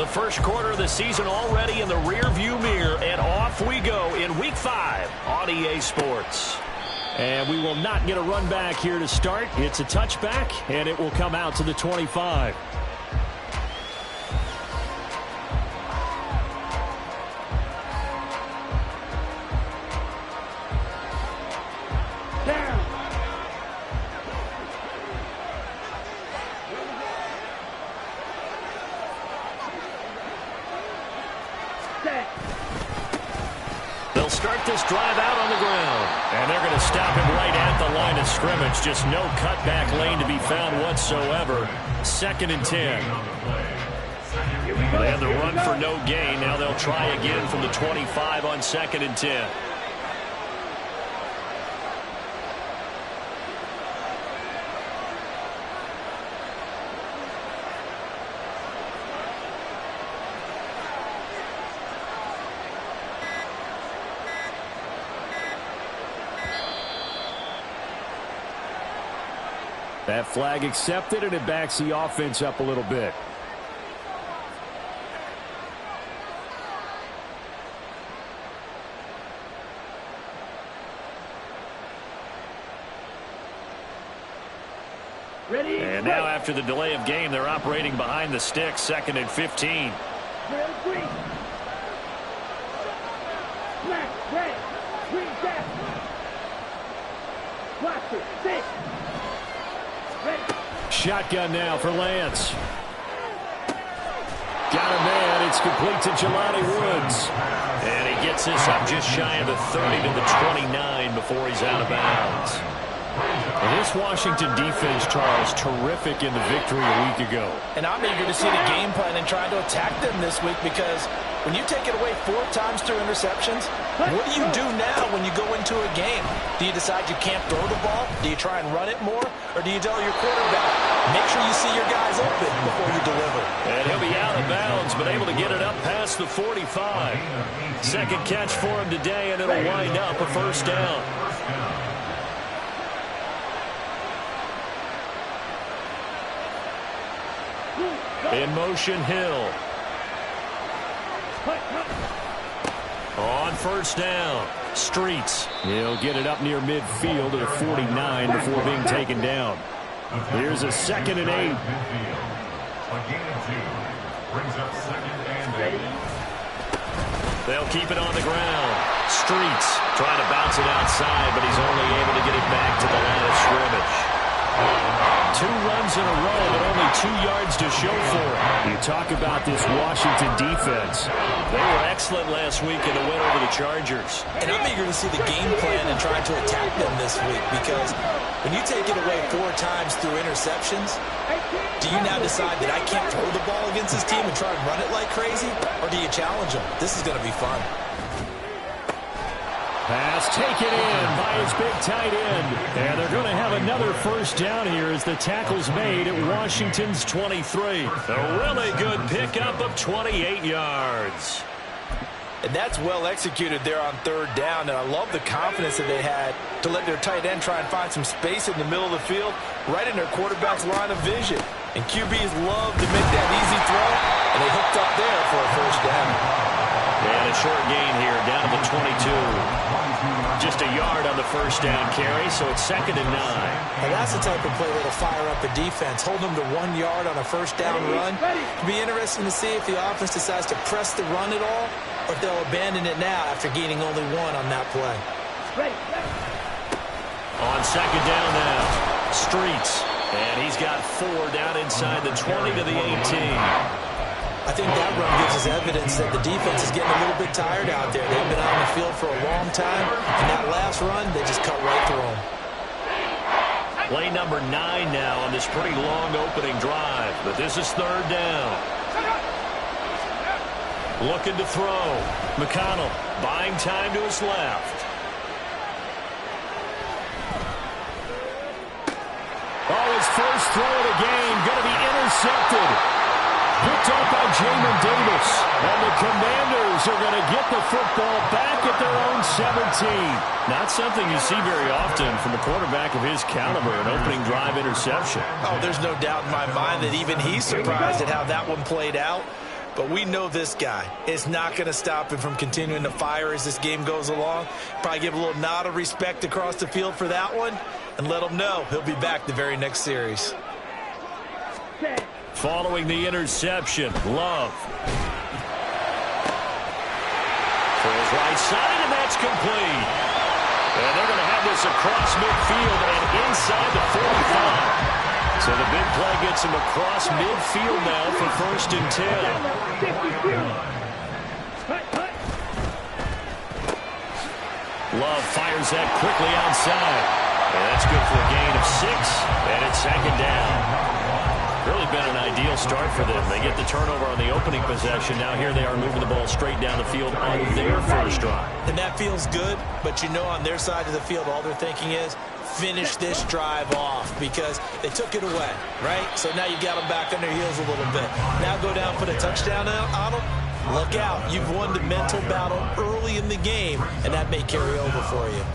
The first quarter of the season already in the rearview mirror, and off we go in Week 5 on EA Sports. And we will not get a run back here to start. It's a touchback, and it will come out to the 25. They'll start this drive out on the ground. And they're going to stop him right at the line of scrimmage. Just no cutback lane to be found whatsoever. 2nd and 10. They had the run for no gain. Now they'll try again from the 25 on 2nd and 10. That flag accepted, and it backs the offense up a little bit. Ready? And now after the delay of game, they're operating behind the sticks, 2nd and 15. Shotgun now for Lance. Got a man. It's complete to Jelani Woods. And he gets this up just shy of the 30 to the 29 before he's out of bounds. And this Washington defense, Charles, terrific in the victory a week ago. And I'm eager to see the game plan and try to attack them this week, because when you take it away 4 times through interceptions, what do you do now when you go into a game? Do you decide you can't throw the ball? Do you try and run it more? Or do you tell your quarterback, make sure you see your guys open before you deliver? And he'll be out of bounds, but able to get it up past the 45. Second catch for him today, and it'll wind up a first down. In motion, Hill. On first down, Streets. He'll get it up near midfield to the 49 before being taken down. Here's a 2nd and 8. They'll keep it on the ground. Streets trying to bounce it outside, but he's only able to get it back to the line of scrimmage. 2 runs in a row, but only 2 yards to show for it. You talk about this Washington defense. They were excellent last week in the win over the Chargers. And I'm eager to see the game plan and try to attack them this week, because when you take it away 4 times through interceptions, do you now decide that I can't throw the ball against this team and try and run it like crazy? Or do you challenge them? This is going to be fun. Pass taken in by his big tight end. And they're going to have another first down here as the tackle's made at Washington's 23. A really good pickup of 28 yards. And that's well executed there on 3rd down. And I love the confidence that they had to let their tight end try and find some space in the middle of the field, right in their quarterback's line of vision. And QBs love to make that easy throw, and they hooked up there for a first down. And a short gain here, down to the 22. Just a yard on the first down carry, so it's 2nd and 9. And that's the type of play that'll fire up a defense. Hold them to 1 yard on a first down run. It'll be interesting to see if the offense decides to press the run at all, or if they'll abandon it now after gaining only 1 on that play. On 2nd down now, Streets. And he's got 4 down inside the 20 to the 18. I think that run gives us evidence that the defense is getting a little bit tired out there. They've been on the field for a long time, and that last run, they just cut right through them. Play number 9 now on this pretty long opening drive, but this is 3rd down. Looking to throw. McConnell buying time to his left. Oh, his first throw of the game going to be intercepted. Picked up by Jamin Davis. And the Commanders are going to get the football back at their own 17. Not something you see very often from a quarterback of his caliber, an opening drive interception. Oh, there's no doubt in my mind that even he's surprised at how that one played out. but we know this guy is not going to stop him from continuing to fire as this game goes along. Probably give a little nod of respect across the field for that one and let him know he'll be back the very next series. Following the interception, Love. For his right side, and that's complete. And they're going to have this across midfield and inside the 45. So the big play gets him across midfield now for 1st and 10. Love fires that quickly outside. And that's good for a gain of 6. And it's 2nd down. Really been an ideal start for them. They get the turnover on the opening possession. Now here they are moving the ball straight down the field on their first drive. And that feels good, but you know on their side of the field all they're thinking is finish this drive off because they took it away, right? So now you got them back on their heels a little bit. Now go down, put a touchdown on them. Look out. You've won the mental battle early in the game, and that may carry over for you.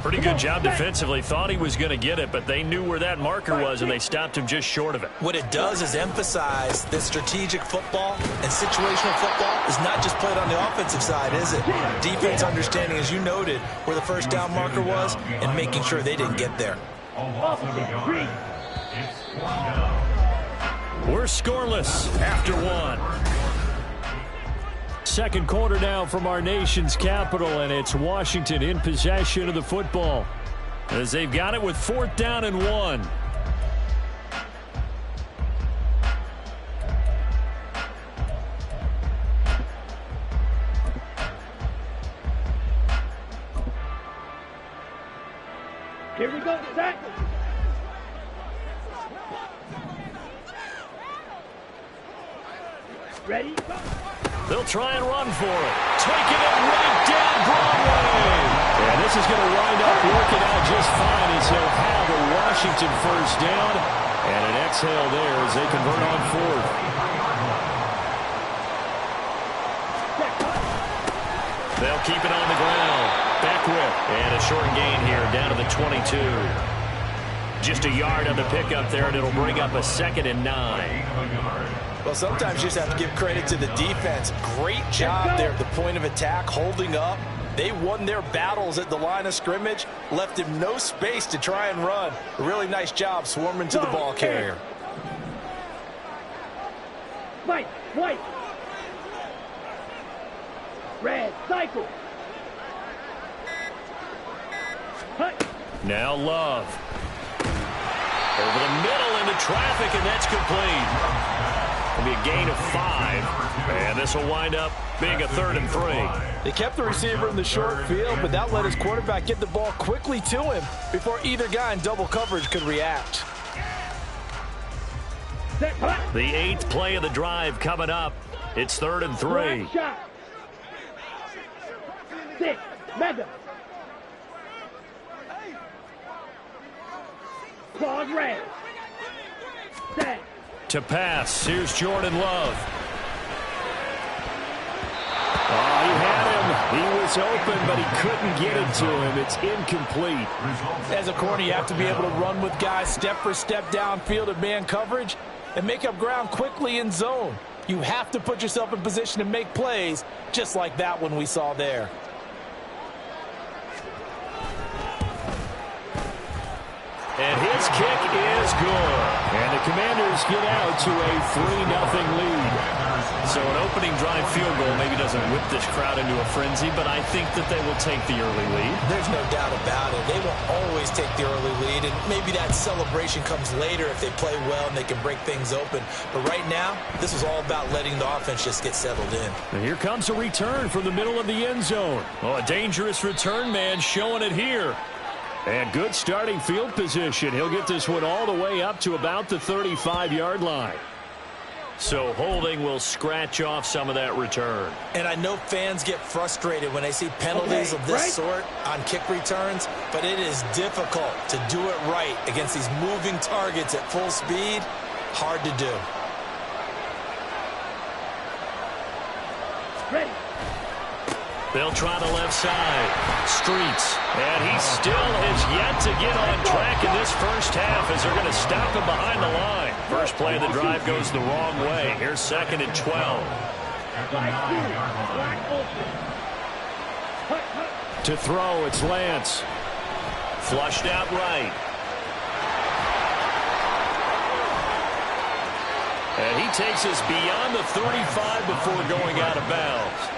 Pretty good job defensively. Thought he was going to get it, but they knew where that marker was, and they stopped him just short of it. What it does is emphasize that strategic football and situational football is not just played on the offensive side, is it? Defense understanding, as you noted, where the first down marker was and making sure they didn't get there. We're scoreless after 1. Second quarter now from our nation's capital, and it's Washington in possession of the football as they've got it with 4th down and 1. Here we go, Zach. Ready? Go. They'll try and run for it. Taking it right down Broadway. And this is going to wind up working out just fine as he'll have a Washington first down. And an exhale there as they convert on 4th. They'll keep it on the ground. Beckwith. And a short gain here down to the 22. Just a yard on the pickup there, and it'll bring up a 2nd and 9. Well, sometimes you just have to give credit to the defense. Great job there at the point of attack, holding up. They won their battles at the line of scrimmage, left him no space to try and run. A really nice job swarming to the ball carrier. White. Red, cycle. Now Love. Over the middle into traffic, and that's complete. It'll be a gain of 5, and this will wind up being a 3rd and 3. They kept the receiver in the short field, but that let his quarterback get the ball quickly to him before either guy in double coverage could react. The 8th play of the drive coming up. It's 3rd and 3. 6, mega. Claude Ray. Set. To pass. Here's Jordan Love. Oh, he had him. He was open, but he couldn't get it to him. It's incomplete. As a corner, you have to be able to run with guys step for step downfield in man coverage and make up ground quickly in zone. You have to put yourself in position to make plays just like that one we saw there. And his kick is good. And the Commanders get out to a 3-0 lead. So an opening drive field goal maybe doesn't whip this crowd into a frenzy, but I think that they will take the early lead. There's no doubt about it. They will always take the early lead, and maybe that celebration comes later if they play well and they can break things open. But right now, this is all about letting the offense just get settled in. And here comes a return from the middle of the end zone. Oh, a dangerous return man showing it here. And good starting field position. He'll get this one all the way up to about the 35-yard line. So holding will scratch off some of that return. And I know fans get frustrated when they see penalties of this sort on kick returns, but it is difficult to do it right against these moving targets at full speed. Hard to do. Ready. They'll try the left side. Streets. And he still has yet to get on track in this first half as they're going to stop him behind the line. First play of the drive goes the wrong way. Here's 2nd and 12. To throw, it's Lance. Flushed out right. And he takes us beyond the 35 before going out of bounds.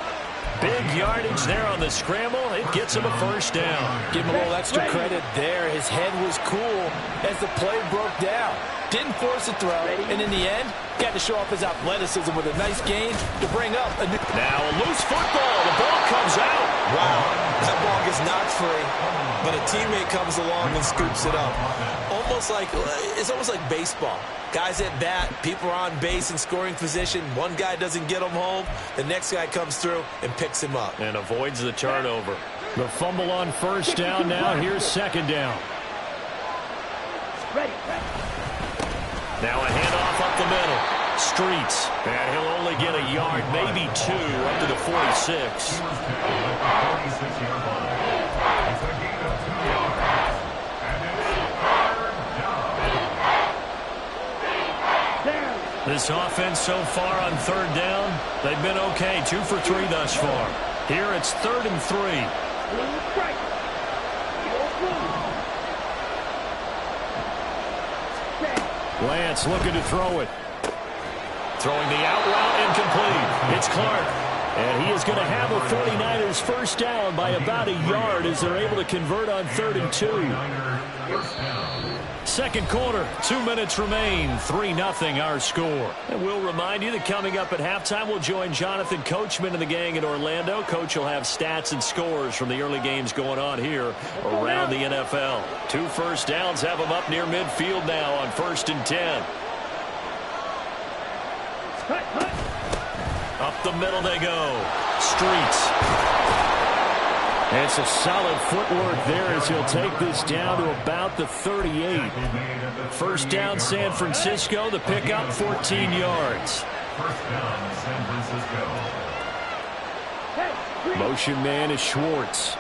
Big yardage there on the scramble. It gets him a first down. Give him a little extra credit there. His head was cool as the play broke down. Didn't force a throw, and in the end, got to show off his athleticism with a nice gain to bring up a new... Now a loose football. The ball comes out. Wow, that ball gets knocked free, but a teammate comes along and scoops it up. It's almost like baseball. Guys at bat, people are on base in scoring position. One guy doesn't get him home. The next guy comes through and picks him up. And avoids the turnover. The fumble on first down now. Here's 2nd down. Ready. Now a handoff up the middle. Streets. And he'll only get a yard, maybe 2, up to the 46. This offense so far on 3rd down, they've been okay. 2 for 3 thus far. Here it's 3rd and 3. Lance looking to throw it. Throwing the out route, incomplete. It's Clark. And he is going to have the 49ers first down by about a yard as they're able to convert on 3rd and 2. Second quarter, 2 minutes remain. 3-0 our score. And we'll remind you that coming up at halftime, we'll join Jonathan Coachman and the gang in Orlando. Coach will have stats and scores from the early games going on here around the NFL. 2 first downs have them up near midfield now on 1st and 10. Up the middle they go. Streets. And some solid footwork there as he'll take this down to about the 38. First down, San Francisco. The pickup, 14 yards. Motion man is Schwartz.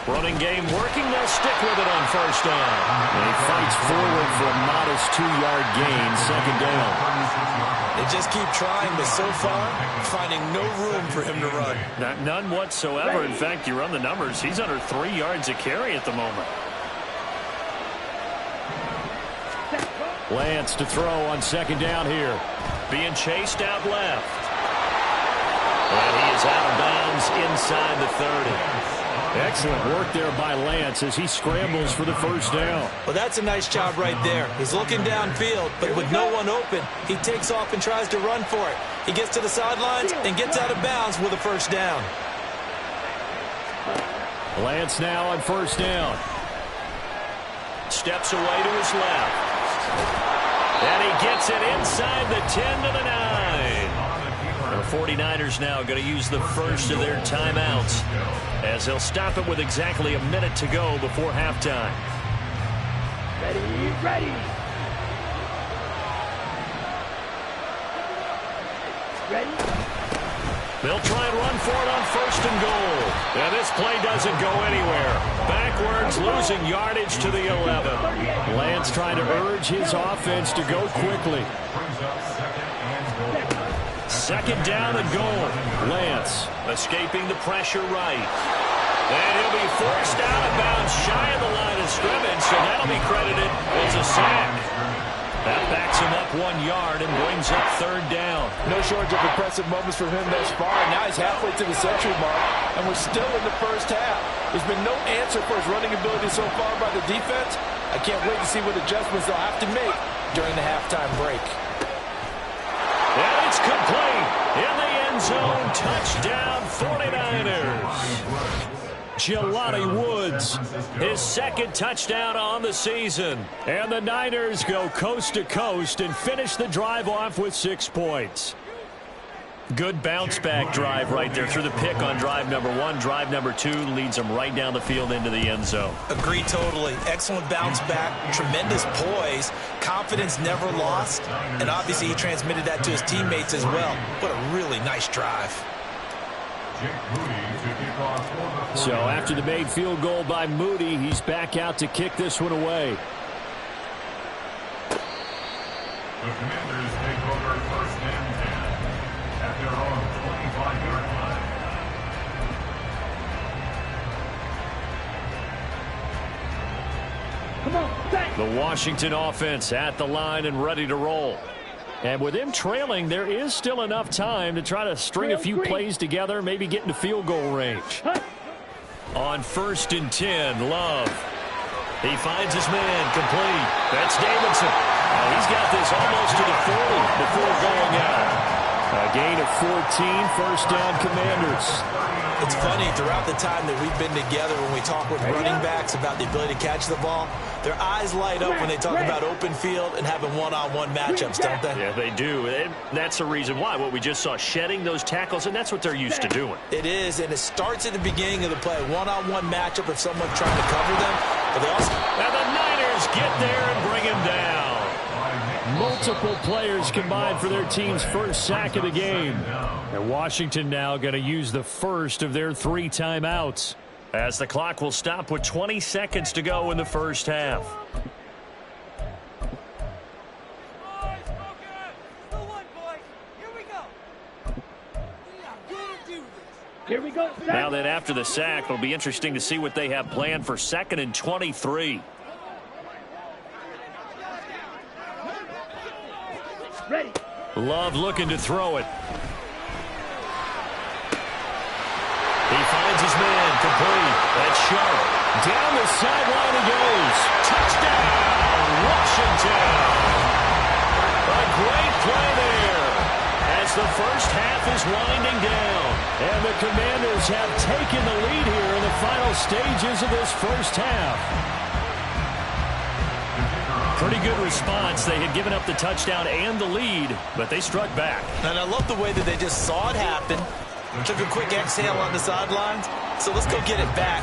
Running game working. They'll stick with it on first down. And he fights forward for a modest 2-yard gain. 2nd down. They just keep trying, but so far, finding no room for him to run. None whatsoever. In fact, you run the numbers. He's under 3 yards a carry at the moment. Lance to throw on 2nd down here. Being chased out left. And he is out of bounds inside the 30. Excellent work there by Lance as he scrambles for the first down. Well, that's a nice job right there. He's looking downfield, but with no one open, he takes off and tries to run for it. He gets to the sidelines and gets out of bounds with a first down. Lance now on first down. Steps away to his left. And he gets it inside the 10 to the 9. The 49ers now going to use the first of their timeouts as they'll stop it with exactly a minute to go before halftime. Ready. They'll try and run for it on 1st and goal. And this play doesn't go anywhere. Backwards, losing yardage to the 11. Lance trying to urge his offense to go quickly. 2nd down and goal. Lance escaping the pressure right. And he'll be forced out of bounds shy of the line of scrimmage, so that'll be credited as a sack. That backs him up 1 yard and brings up 3rd down. No shortage of impressive moments from him thus far. Now he's halfway to the century mark, and we're still in the first half. There's been no answer for his running ability so far by the defense. I can't wait to see what adjustments they'll have to make during the halftime break. And it's complete. In the end zone, touchdown 49ers. Jelani Woods, his 2nd touchdown on the season. And the Niners go coast to coast and finish the drive off with 6 points. Good bounce-back drive right there through the pick on drive number 1. Drive number 2 leads them right down the field into the end zone. Agree totally. Excellent bounce back, tremendous poise, confidence never lost, and obviously he transmitted that to his teammates as well. What a really nice drive. So after the made field goal by Moody, he's back out to kick this one away. The Commanders take over 1st and 10 at their own 25-yard line. Come on, set. The Washington offense at the line and ready to roll. And with them trailing, there is still enough time to try to string a few plays together, maybe get into field goal range. On 1st and 10, Love. He finds his man complete. That's Davidson. He's got this almost to the 40 before going out. A gain of 14, 1st down Commanders. It's funny, throughout the time that we've been together, when we talk with running backs about the ability to catch the ball, their eyes light up when they talk about open field and having one-on-one matchups, don't they? Yeah, they do. And that's the reason why. What we just saw, shedding those tackles, and that's what they're used to doing. It is, and it starts at the beginning of the play. One-on-one matchup if someone's trying to cover them. But they also... And the Niners get there and bring him down. Multiple players combined for their team's first sack of the game. And Washington now going to use the first of their 3 timeouts, as the clock will stop with 20 seconds to go in the first half. Here we go. Now then, after the sack, it'll be interesting to see what they have planned for 2nd and 23. Ready. Love looking to throw it. He finds his man complete. That's Sharp. Down the sideline he goes. Touchdown, Washington. A great play there as the first half is winding down. And the Commanders have taken the lead here in the final stages of this first half. Pretty good response. They had given up the touchdown and the lead, but they struck back. And I love the way that they just saw it happen. Took a quick exhale on the sidelines. So let's go get it back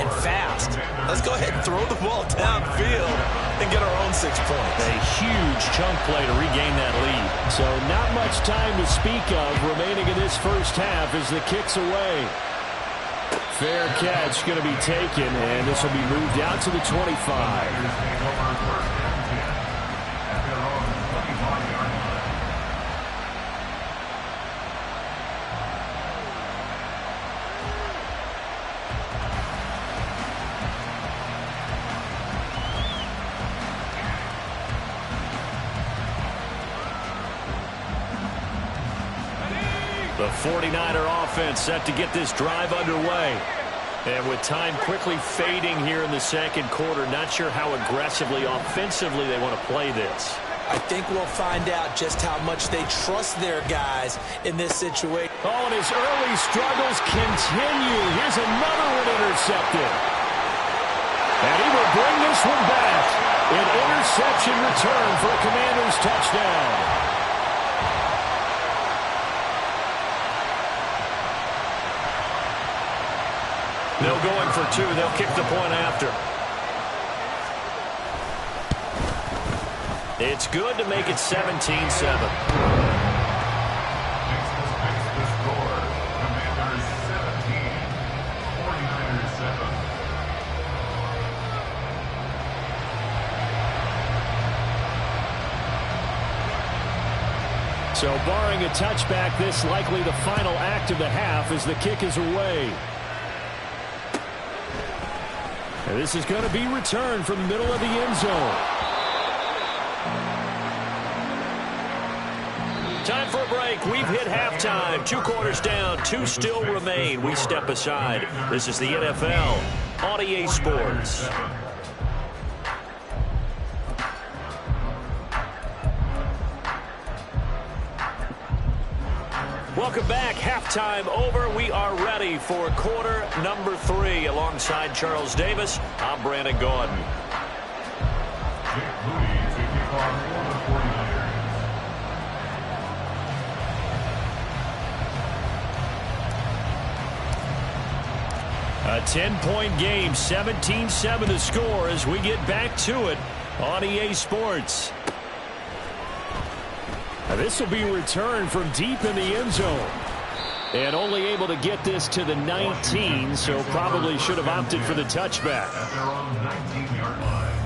and fast. Let's go ahead and throw the ball downfield and get our own 6 points. A huge chunk play to regain that lead. So not much time to speak of remaining in this first half as the kick's away. Fair catch going to be taken, and this will be moved out to the 25. The 49er offense set to get this drive underway. And with time quickly fading here in the second quarter, not sure how aggressively, offensively they want to play this. I think we'll find out just how much they trust their guys in this situation. Oh, and his early struggles continue. Here's another one intercepted. And he will bring this one back. An interception return for a Commanders touchdown. No going for 2. They'll kick the point after. It's good to make it 17-7. So barring a touchback, this likely the final act of the half as the kick is away. And this is going to be returned from the middle of the end zone. Time for a break. We've hit halftime. 2 quarters down. 2 still remain. We step aside. This is the NFL on EA Sports. Welcome back. Halftime over. We are ready for quarter number 3. Alongside Charles Davis, I'm Brandon Gaudin. A 10-point game, 17-7 the score as we get back to it on EA Sports. Now this will be returned from deep in the end zone. And only able to get this to the 19, so probably should have opted for the touchback. At their own 19-yard line.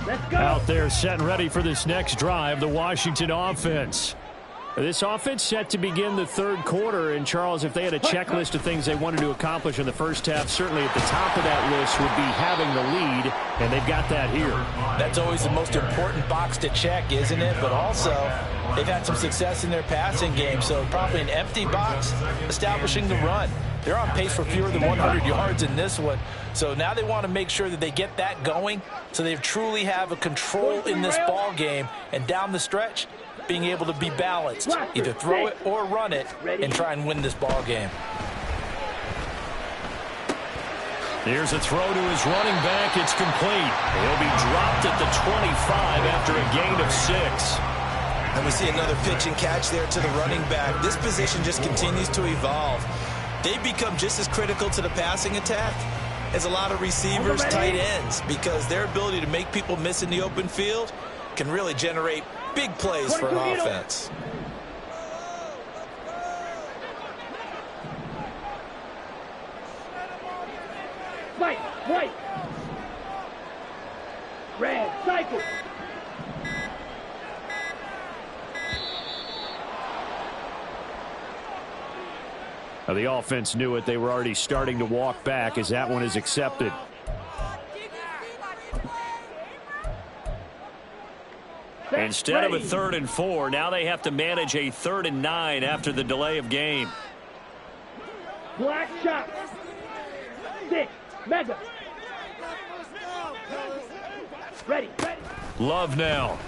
Let's go. Out there set and ready for this next drive, the Washington offense. This offense set to begin the third quarter, and Charles, if they had a checklist of things they wanted to accomplish in the first half, certainly at the top of that list would be having the lead, and they've got that here. That's always the most important box to check, isn't it? But also, they've had some success in their passing game, so probably an empty box establishing the run. They're on pace for fewer than 100 yards in this one, so now they want to make sure that they get that going so they truly have a control in this ball game, and down the stretch, being able to be balanced, either throw it or run it, and try and win this ball game. Here's a throw to his running back. It's complete. He'll be dropped at the 25 after a gain of 6. And we see another pitch and catch there to the running back. This position just continues to evolve. They become just as critical to the passing attack as a lot of receivers, tight ends, because their ability to make people miss in the open field can really generate big plays for an offense. White. Red, cycle. Now, the offense knew it. They were already starting to walk back as that one is accepted. Instead of a 3rd and 4, now they have to manage a 3rd and 9 after the delay of game. Black shot. 6. Mega. Ready. Love now.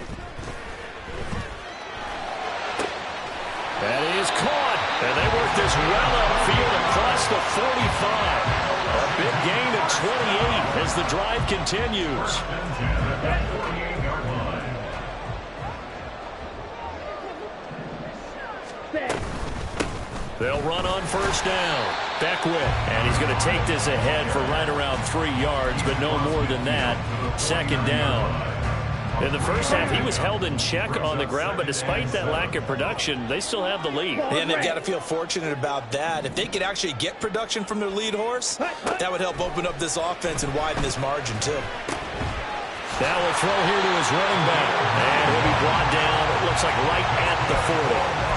That is caught. And they work this well upfield across the 45. A big gain of 28 as the drive continues. They'll run on first down. Beckwith, and he's going to take this ahead for right around 3 yards, but no more than that. 2nd down. In the first half, he was held in check on the ground, but despite that lack of production, they still have the lead. And they've got to feel fortunate about that. If they could actually get production from their lead horse, that would help open up this offense and widen this margin, too. Now will throw here to his running back, and he'll be brought down, it looks like right at the 40.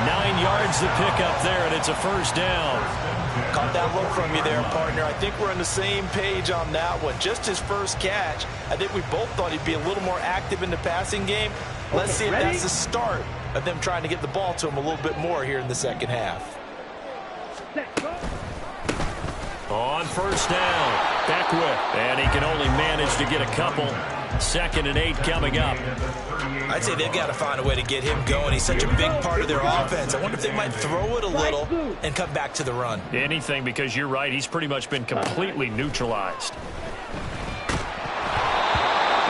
9 yards to pick up there, and it's a first down. Caught that look from you there, partner. I think we're on the same page on that one. Just his first catch, I think we both thought he'd be a little more active in the passing game. Let's see if that's the start of them trying to get the ball to him a little bit more here in the second half. On first down, Beckwith, and he can only manage to get a couple. 2nd and 8 coming up. I'd say they've got to find a way to get him going. He's such a big part of their offense. I wonder if they might throw it a little and come back to the run. Anything, because you're right, he's pretty much been completely neutralized.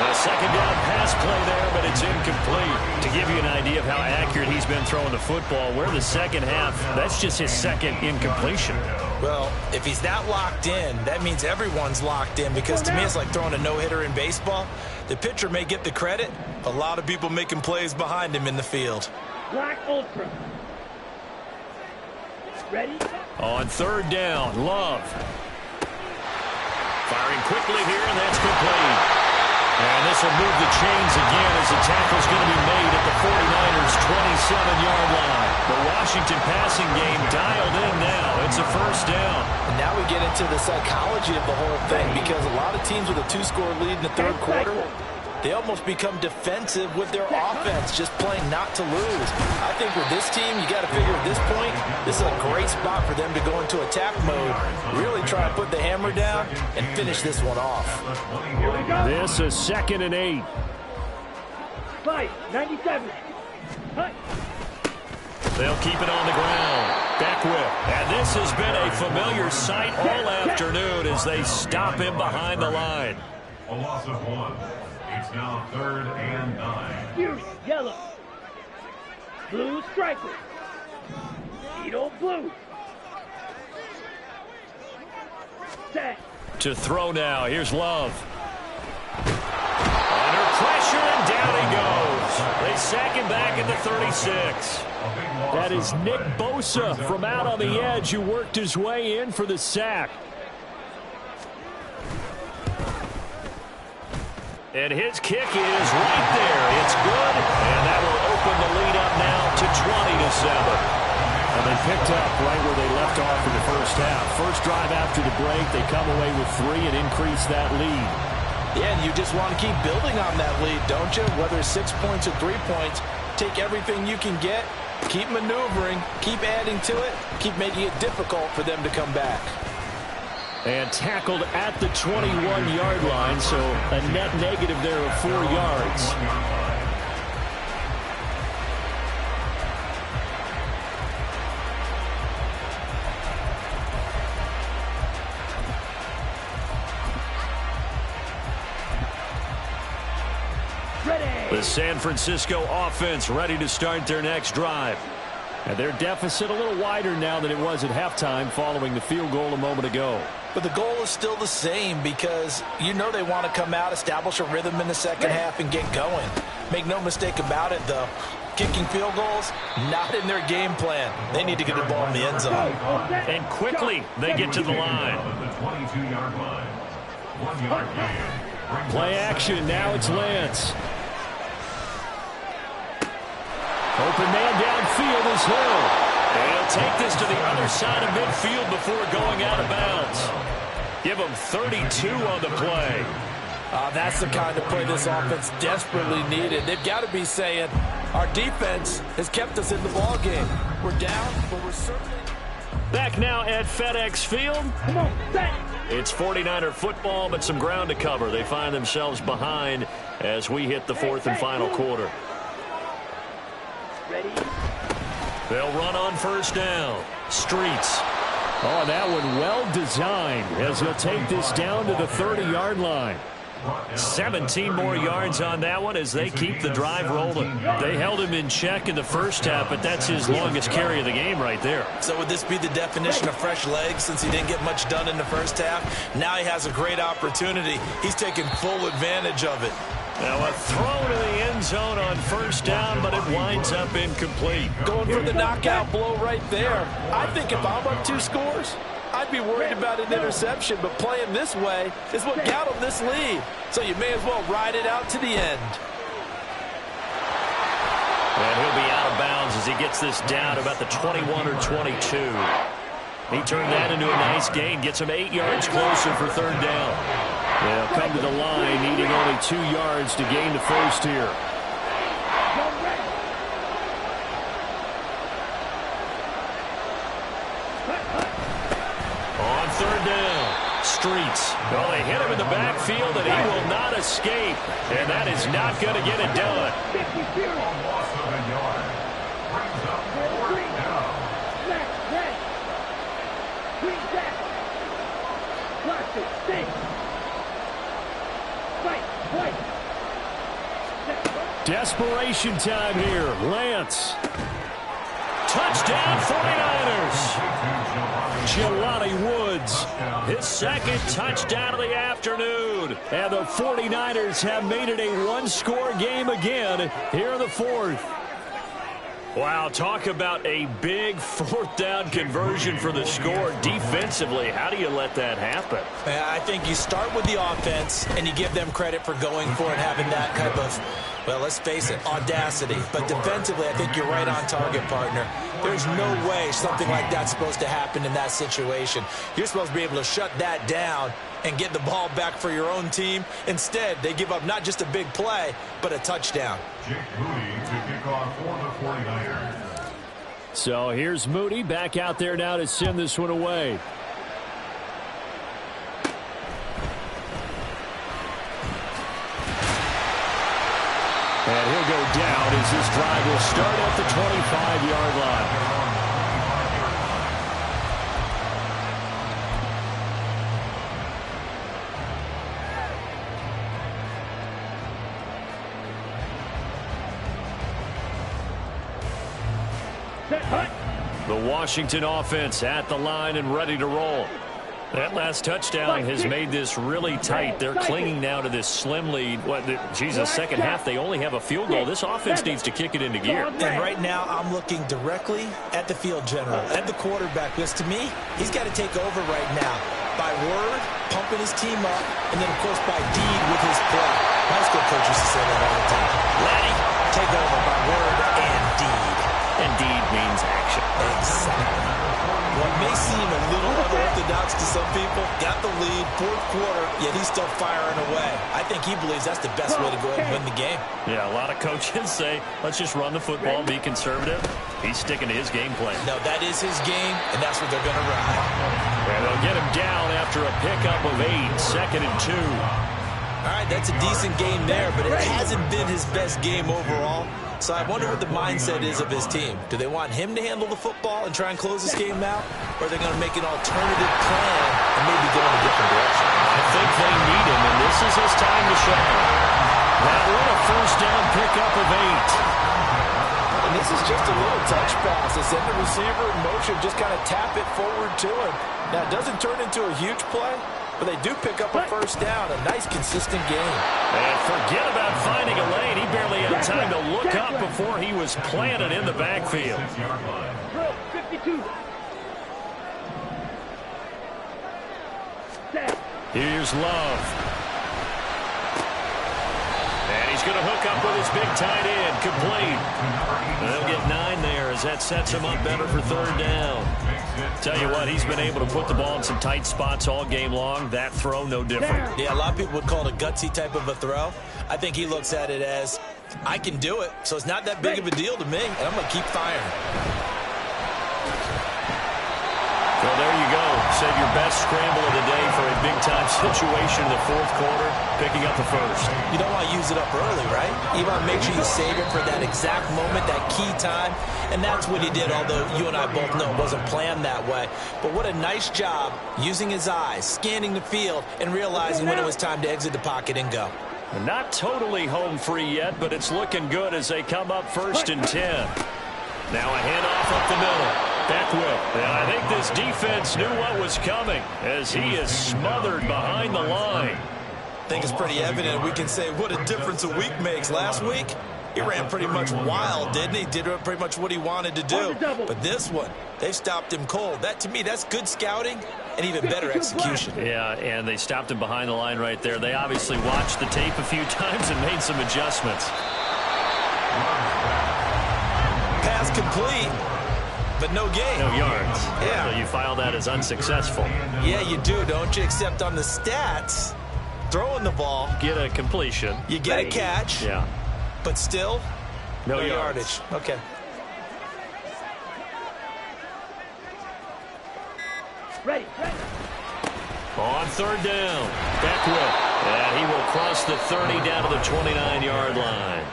A 2nd down pass play there, but it's incomplete. To give you an idea of how accurate he's been throwing the football, we're the second half. That's just his 2nd incompletion. Well, if he's not locked in, that means everyone's locked in, because to me it's like throwing a no-hitter in baseball. The pitcher may get the credit, a lot of people making plays behind him in the field. Black Ultra. Ready? On 3rd down, Love. Firing quickly here, and that's complete. And this will move the chains again as the tackle's going to be made at the 49ers' 27-yard line. The Washington passing game dialed in now. It's a first down. And now we get into the psychology of the whole thing, because a lot of teams with a 2-score lead in the 3rd quarter, they almost become defensive with their offense, just playing not to lose. I think with this team, you got to figure at this point, this is a great spot for them to go into attack mode, really try and put the hammer down and finish this one off. This is 2nd and 8. 97. They'll keep it on the ground. Beckwith. And this has been a familiar sight all afternoon as they stop him behind the line. A loss of 1. It's now 3rd and 9. Fury, yellow. Blue striker. Beetle blue. Set. To throw now. Here's Love. Under pressure, and down he goes. They sack him back at the 36. That is Nick Bosa from out on the edge who worked his way in for the sack. And his kick is right there. It's good, and that will open the lead up now to 20-7. And they picked up right where they left off in the first half. First drive after the break, they come away with 3 and increase that lead. Yeah, and you just want to keep building on that lead, don't you? Whether it's 6 points or 3 points, take everything you can get, keep maneuvering, keep adding to it, keep making it difficult for them to come back. And tackled at the 21-yard line, so a net negative there of 4 yards. The San Francisco offense ready to start their next drive. And their deficit a little wider now than it was at halftime following the field goal a moment ago. But the goal is still the same because you know they want to come out, establish a rhythm in the second half, and get going. Make no mistake about it, though. Kicking field goals, not in their game plan. They need to get the ball in the end zone. And quickly, they get to the line. Play action, now it's Lance. Open man downfield is Hill. And he'll take this to the other side of midfield before going out of bounds. Give him 32 on the play. That's the kind of play this offense desperately needed. They've got to be saying, our defense has kept us in the ball game. We're down, but we're certainly... Back now at FedEx Field. Come on, set. It's 49er football, but some ground to cover. They find themselves behind as we hit the fourth and final quarter. Ready? They'll run on first down. Streets. Oh, that one well designed as he'll take this down to the 30-yard line. 17 more yards on that one as they keep the drive rolling. They held him in check in the first half, but that's his longest carry of the game right there. So would this be the definition of fresh legs since he didn't get much done in the first half? Now he has a great opportunity. He's taking full advantage of it. Now a throw to the end zone on first down, but it winds up incomplete. Going for the knockout blow right there. I think if I'm up 2 scores, I'd be worried about an interception, but playing this way is what got him this lead. So you may as well ride it out to the end. And he'll be out of bounds as he gets this down about the 21 or 22. He turned that into a nice gain, gets him 8 yards closer for third down. They'll come to the line, needing only 2 yards to gain the first here. On third down, Streets. Well, they hit him in the backfield, and he will not escape. And that is not going to get it done. Desperation time here. Lance. Touchdown, 49ers. Jelani Woods. His second touchdown of the afternoon. And the 49ers have made it a one-score game again here in the fourth. Wow, talk about a big fourth down conversion for the score. Defensively, how do you let that happen? I think you start with the offense, and you give them credit for going for it, having that type of, well, let's face it, audacity. But defensively, I think you're right on target, partner. There's no way something like that's supposed to happen in that situation. You're supposed to be able to shut that down and get the ball back for your own team. Instead, they give up not just a big play, but a touchdown. Jake Moody to kick off for the 49ers. So here's Moody back out there now to send this one away. And he'll go down as this drive will start at the 25-yard line. Set, hut. The Washington offense at the line and ready to roll. That last touchdown has made this really tight. They're clinging now to this slim lead. The second half, they only have a field goal. This offense needs to kick it into gear. And right now, I'm looking directly at the field general, at the quarterback, because to me, he's got to take over right now. By word, pumping his team up, and then, of course, by deed with his play. High school coach used to say that all the time. Laddie, take over by word and deed. And deed means action. Exactly. What may seem a little unorthodox to some people, got the lead, fourth quarter, yet he's still firing away. I think he believes that's the best way to go ahead and win the game. Yeah, a lot of coaches say, let's just run the football, be conservative. He's sticking to his game plan. No, that is his game, and that's what they're going to ride. And they'll get him down after a pickup of 8, 2nd and 2. All right, that's a decent game there, but it hasn't been his best game overall. So I wonder what the mindset is of his team. Do they want him to handle the football and try and close this game out? Or are they going to make an alternative plan and maybe go in a different direction? I think they need him, and this is his time to shine. That one a first down pickup of 8. And this is just a little touch pass. They send the receiver in motion, just kind of tap it forward to him. Now, it doesn't turn into a huge play, but they do pick up a first down. A nice, consistent game. And forget about finding a lane. He barely had time to look up before he was planted in the backfield. 52. Here's Love. And he's going to hook up with his big tight end. Complete. And they'll get 9 there as that sets him up better for third down. Tell you what, he's been able to put the ball in some tight spots all game long. That throw, no different. Yeah, a lot of people would call it a gutsy type of a throw. I think he looks at it as, I can do it, so it's not that big of a deal to me, and I'm going to keep firing. Well, there you go. Save your best scramble of the day for a big-time situation in the fourth quarter, picking up the first. You don't want to use it up early, right? You want to make sure you save it for that exact moment, that key time, and that's what he did, although you and I both know it wasn't planned that way. But what a nice job using his eyes, scanning the field, and realizing when it was time to exit the pocket and go. Not totally home free yet, but it's looking good as they come up 1st and 10. Now a handoff up the middle. Beckwith. And I think this defense knew what was coming as he is smothered behind the line. I think it's pretty evident. We can say what a difference a week makes. Last week, he ran pretty much wild, didn't he? Did pretty much what he wanted to do. But this one, they stopped him cold. That, to me, that's good scouting and even better execution. Yeah, and they stopped him behind the line right there. They obviously watched the tape a few times and made some adjustments. Pass complete, but no gain. No yards. Yeah. So you file that as unsuccessful. Yeah, you do, don't you? Except on the stats, throwing the ball. Get a completion. You get a catch. Yeah. But still, no yardage. Okay. Ready. On third down, Beckwith. And he will cross the 30 down to the 29-yard line.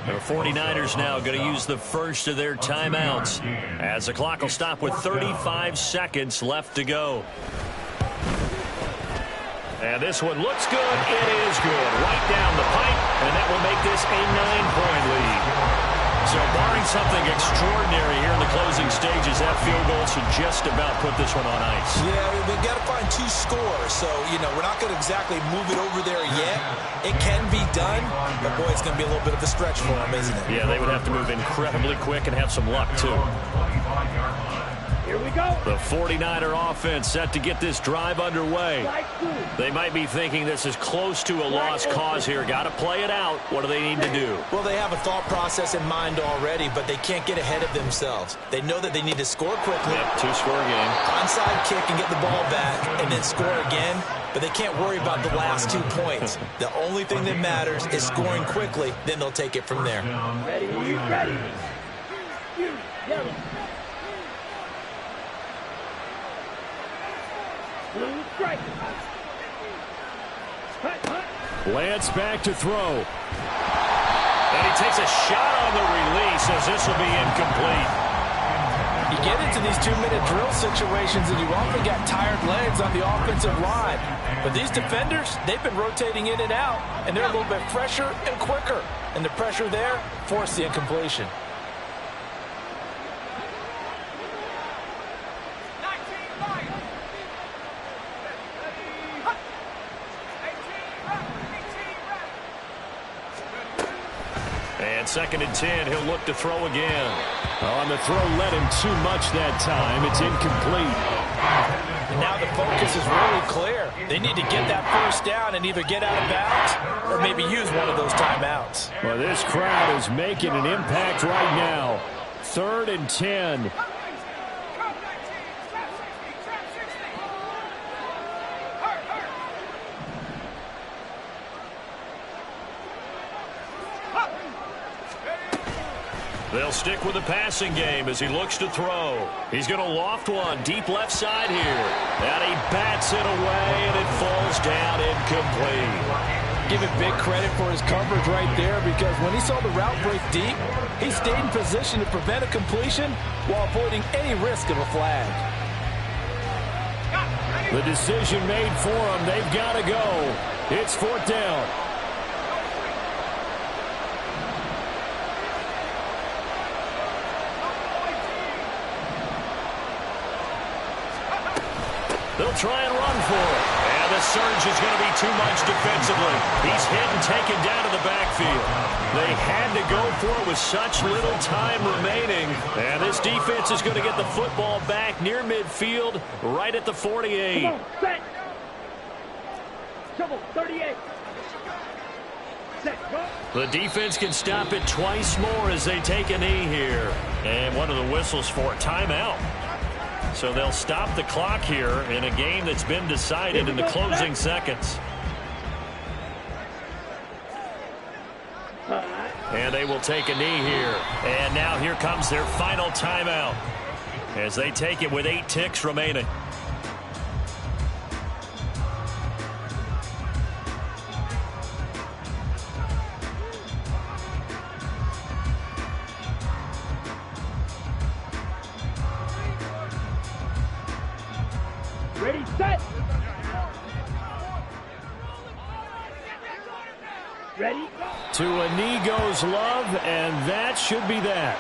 The 49ers now going to use the first of their timeouts as the clock will stop with 35 seconds left to go. And this one looks good. It is good. Right down the pipe, and that will make this a 9-point lead. So barring something extraordinary here in the closing stages, that field goal should just about put this one on ice. Yeah, they've got to find 2 scores. So, we're not going to exactly move it over there yet. It can be done, but, boy, it's going to be a little bit of a stretch for them, isn't it? Yeah, they would have to move incredibly quick and have some luck, too. Here we go. The 49er offense set to get this drive underway. They might be thinking this is close to a lost cause here. Got to play it out. What do they need to do? Well, they have a thought process in mind already, but they can't get ahead of themselves. They know that they need to score quickly. Yep, 2-score game. Onside kick and get the ball back and then score again, but they can't worry about the last 2 points. The only thing that matters is scoring quickly, then they'll take it from there. Ready. Yellow. Blue strike. Lance back to throw. And he takes a shot on the release as this will be incomplete. You get into these 2-minute drill situations and you often got tired legs on the offensive line. But these defenders, they've been rotating in and out, and they're a little bit fresher and quicker. And the pressure there forced the incompletion. On 2nd and 10, he'll look to throw again. On the throw, led him too much that time. It's incomplete. And now the focus is really clear. They need to get that first down and either get out of bounds or maybe use one of those timeouts. Well, this crowd is making an impact right now. 3rd and 10. They'll stick with the passing game as he looks to throw. He's going to loft one deep left side here. And he bats it away, and it falls down incomplete. Give him big credit for his coverage right there, because when he saw the route break deep, he stayed in position to prevent a completion while avoiding any risk of a flag. The decision made for them. They've got to go. It's 4th down. They'll try and run for it. And the surge is going to be too much defensively. He's hit and taken down to the backfield. They had to go for it with such little time remaining. And this defense is going to get the football back near midfield, right at the 48. Come on, set. Trouble, 38. Set, go. The defense can stop it twice more as they take a knee here. And one of the whistles for a timeout. So they'll stop the clock here in a game that's been decided in the closing seconds. And they will take a knee here. And now here comes their final timeout as they take it with 8 ticks remaining. Ready, set. Ready, go. To a knee goes Love, and that should be that.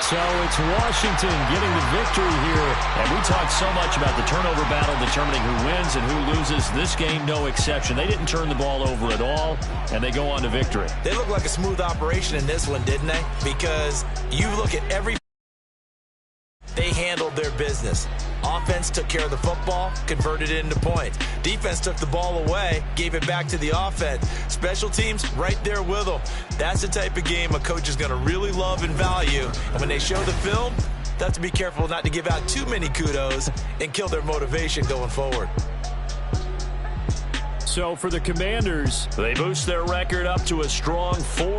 So it's Washington getting the victory here. And we talked so much about the turnover battle determining who wins and who loses. This game, no exception. They didn't turn the ball over at all, and they go on to victory. They look like a smooth operation in this one, didn't they? Because you look at every... They handled their business. Offense took care of the football, converted it into points. Defense took the ball away, gave it back to the offense. Special teams right there with them. That's the type of game a coach is going to really love and value. And when they show the film, they have to be careful not to give out too many kudos and kill their motivation going forward. So for the Commanders, they boost their record up to a strong 4.